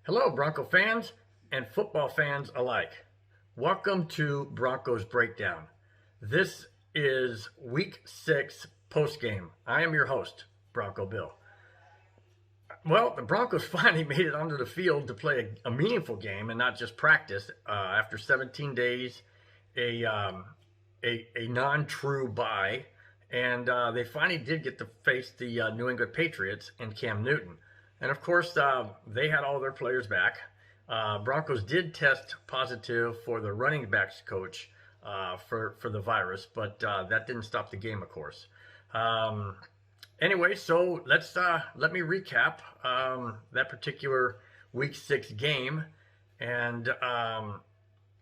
Hello, Bronco fans and football fans alike. Welcome to Broncos Breakdown. This is Week 6 postgame. I am your host, Bronco Bill. Well, the Broncos finally made it onto the field to play a meaningful game and not just practice after 17 days, a, um, a non-true bye, and they finally did get to face the New England Patriots and Cam Newton. And of course, they had all their players back. Broncos did test positive for the running backs coach for the virus, but that didn't stop the game, of course. Anyway, so let me recap that particular Week 6 game, and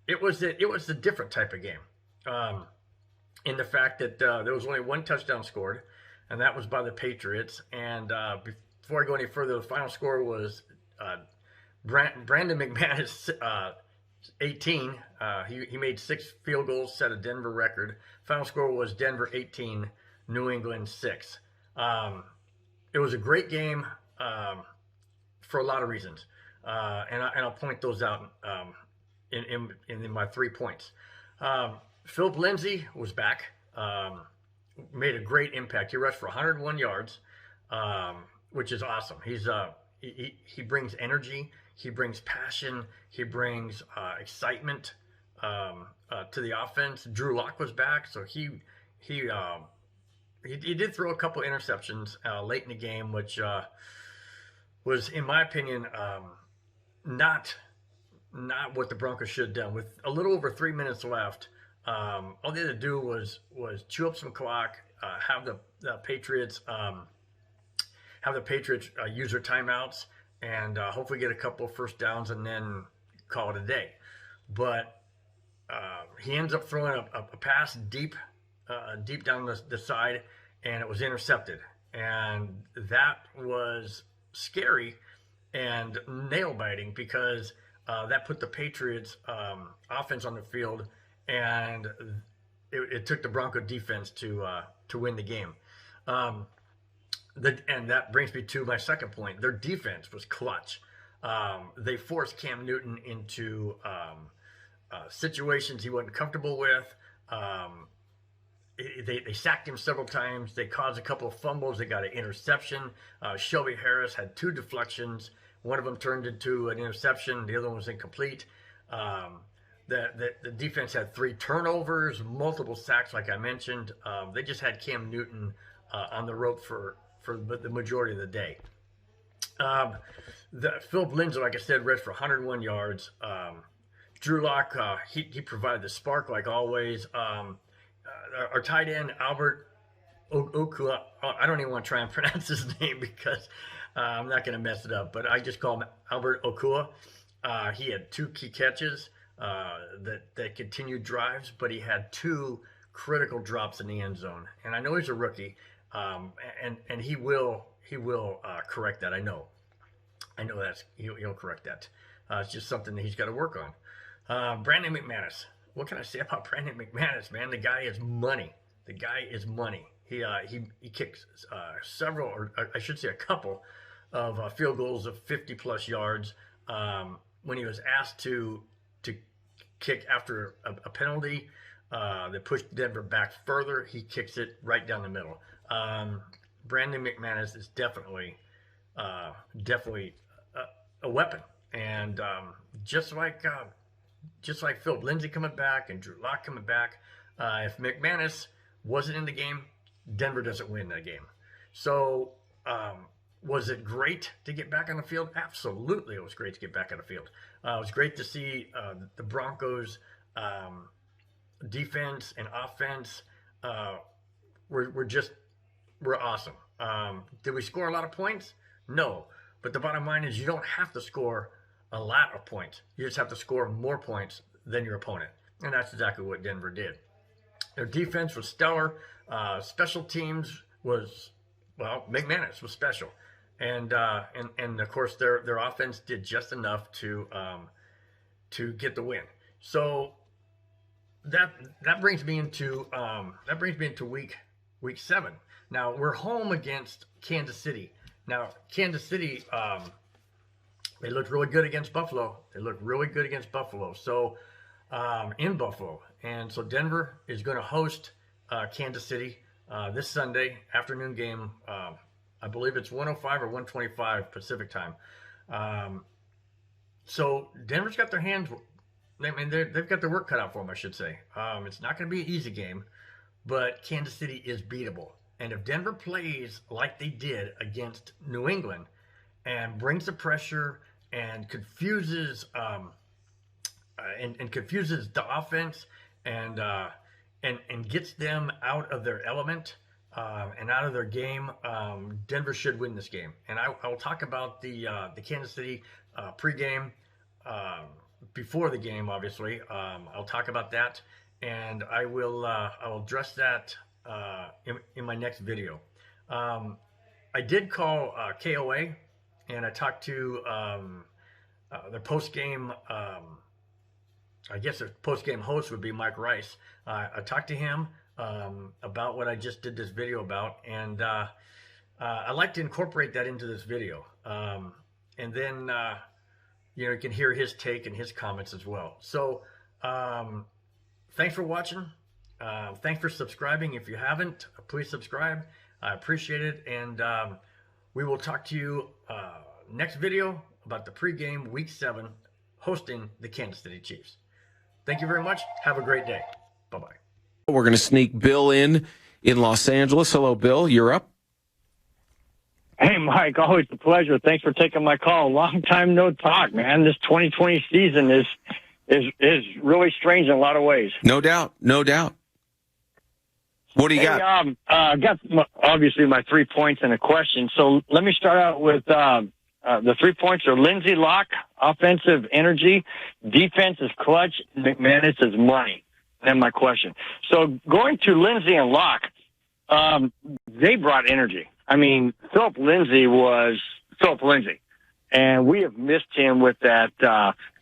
it was a different type of game. In the fact that there was only one touchdown scored, and that was by the Patriots. And before I go any further, the final score was Brandon McManus 18. He made 6 field goals, set a Denver record. Final score was Denver 18, New England 6. It was a great game for a lot of reasons, and I'll point those out in my 3 points. Philip Lindsay was back, made a great impact. He rushed for 101 yards, which is awesome. He brings energy, he brings passion, he brings excitement to the offense. Drew Lock was back, so he did throw a couple interceptions late in the game, which was, in my opinion, not what the Broncos should have done. With a little over 3 minutes left, all they had to do was chew up some clock, have the Patriots use their timeouts, and hopefully get a couple of first downs, and then call it a day. But he ends up throwing a pass deep down the side, and it was intercepted. And that was scary and nail-biting because that put the Patriots offense on the field, and it took the Bronco defense to win the game. And that brings me to my second point. Their defense was clutch. They forced Cam Newton into situations he wasn't comfortable with. They sacked him several times. They caused a couple of fumbles. They got an interception. Shelby Harris had 2 deflections. One of them turned into an interception. The other one was incomplete. The defense had 3 turnovers, multiple sacks, like I mentioned. They just had Cam Newton on the rope for the majority of the day. Philip Lindsay, like I said, rushed for 101 yards. Drew Lock, he provided the spark like always. Our tight end, Albert Okua, I don't even want to try and pronounce his name because I'm not going to mess it up, but I just call him Albert Okua. He had 2 key catches that continued drives, but he had 2 critical drops in the end zone. And I know he's a rookie, and he will correct that. I know he'll correct that. It's just something that he's got to work on. Brandon McManus. What can I say about Brandon McManus, man? The guy is money. The guy is money. He kicked several, or I should say a couple, of field goals of 50-plus yards. When he was asked to kick after a penalty that pushed Denver back further, he kicks it right down the middle. Brandon McManus is definitely a weapon, and just like Philip Lindsay coming back and Drew Lock coming back, if McManus wasn't in the game, Denver doesn't win that game. So was it great to get back on the field? Absolutely, it was great to get back on the field. It was great to see the Broncos defense and offense were awesome. Did we score a lot of points? No, but the bottom line is you don't have to score a lot of points. You just have to score more points than your opponent, and that's exactly what Denver did. Their defense was stellar. Special teams was, well, McManus was special, and of course their offense did just enough to get the win. So that brings me into week 7. Now we're home against Kansas City. Now Kansas City They looked really good against Buffalo. So in Buffalo. And so Denver is going to host Kansas City this Sunday afternoon game. I believe it's 105 or 125 Pacific time. So Denver's got their hands. I mean, they've got their work cut out for them, I should say. It's not going to be an easy game, but Kansas City is beatable. And if Denver plays like they did against New England and brings the pressure and confuses confuses the offense and gets them out of their element and out of their game, Denver should win this game. And I will talk about the Kansas City pregame before the game. Obviously, I'll talk about that, and I will address that in my next video. I did call KOA, and I talked to their post-game, I guess their post-game host would be Mike Rice. I talked to him about what I just did this video about, and I like to incorporate that into this video. And then, you can hear his take and his comments as well. So thanks for watching. Thanks for subscribing. If you haven't, please subscribe. I appreciate it. And we will talk to you next video about the pregame Week 7 hosting the Kansas City Chiefs. Thank you very much. Have a great day. Bye-bye. We're going to sneak Bill in Los Angeles. Hello, Bill. You're up. Hey, Mike, always a pleasure. Thanks for taking my call. Long time no talk, man. This 2020 season is really strange in a lot of ways. No doubt. What do you got? I got obviously my 3 points and a question. So let me start out with the 3 points are Lindsey Lock, offensive energy, defense is clutch, McManus is money. Then my question. So going to Lindsey and Lock, they brought energy. I mean, Philip Lindsay was Philip Lindsay, and we have missed him with that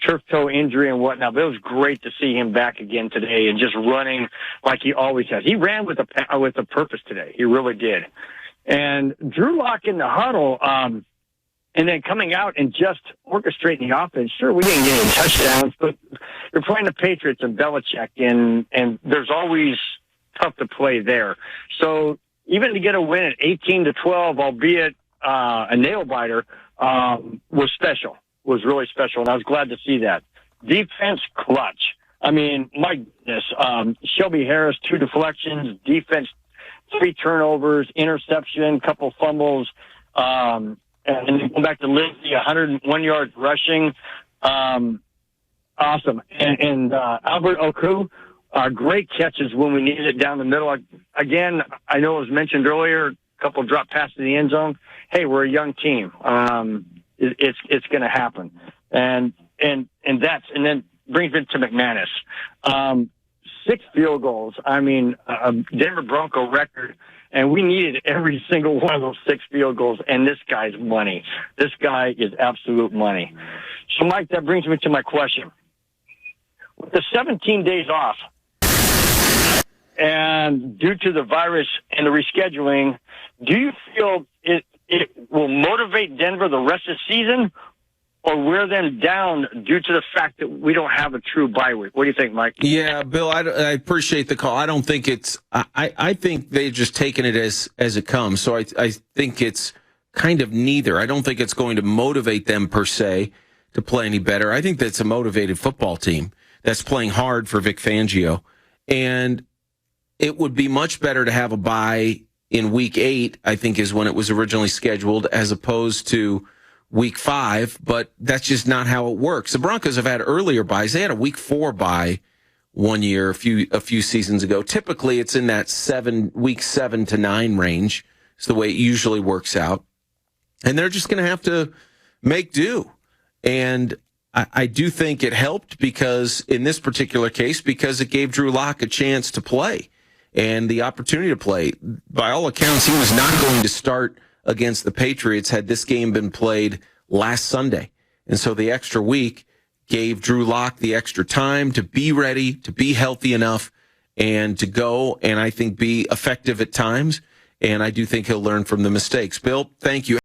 turf toe injury and whatnot. But it was great to see him back again today and just running like he always has. He ran with a purpose today. He really did. And Drew Lock in the huddle, and then coming out and just orchestrating the offense. Sure, we didn't get any touchdowns, but you're playing the Patriots and Belichick, and there's always tough to play there. So even to get a win at 18-12, albeit a nail biter, was really special, and I was glad to see that. Defense clutch. I mean, my goodness, Shelby Harris, 2 deflections, defense, 3 turnovers, interception, couple fumbles, and then going back to Lindsey, 101 yards rushing. Awesome. And Albert Oku, great catches when we needed it down the middle. Again, I know it was mentioned earlier, a couple drop passes in the end zone. Hey, we're a young team. It's going to happen. And then brings me to McManus. 6 field goals. I mean, a Denver Bronco record. And we needed every single one of those 6 field goals. And this guy's money. This guy is absolute money. So, Mike, that brings me to my question. With the 17 days off, and due to the virus and the rescheduling, do you feel it will motivate Denver the rest of the season, or wear them down due to the fact that we don't have a true bye week? What do you think, Mike? Yeah, Bill, I appreciate the call. I don't think it's I think they've just taken it as it comes. So I think it's kind of neither. I don't think it's going to motivate them per se to play any better. I think that's a motivated football team that's playing hard for Vic Fangio. And it would be much better to have a bye in week 8, I think is when it was originally scheduled, as opposed to week 5, but that's just not how it works. The Broncos have had earlier byes. They had a week 4 bye one year, a few seasons ago. Typically, it's in that week 7 to 9 range. It's the way it usually works out. And they're just going to have to make do. And I do think it helped because, in this particular case, because it gave Drew Lock a chance to play and the opportunity to play. By all accounts, he was not going to start against the Patriots had this game been played last Sunday. And so the extra week gave Drew Lock the extra time to be ready, to be healthy enough, and to go and I think be effective at times. And I do think he'll learn from the mistakes. Bill, thank you.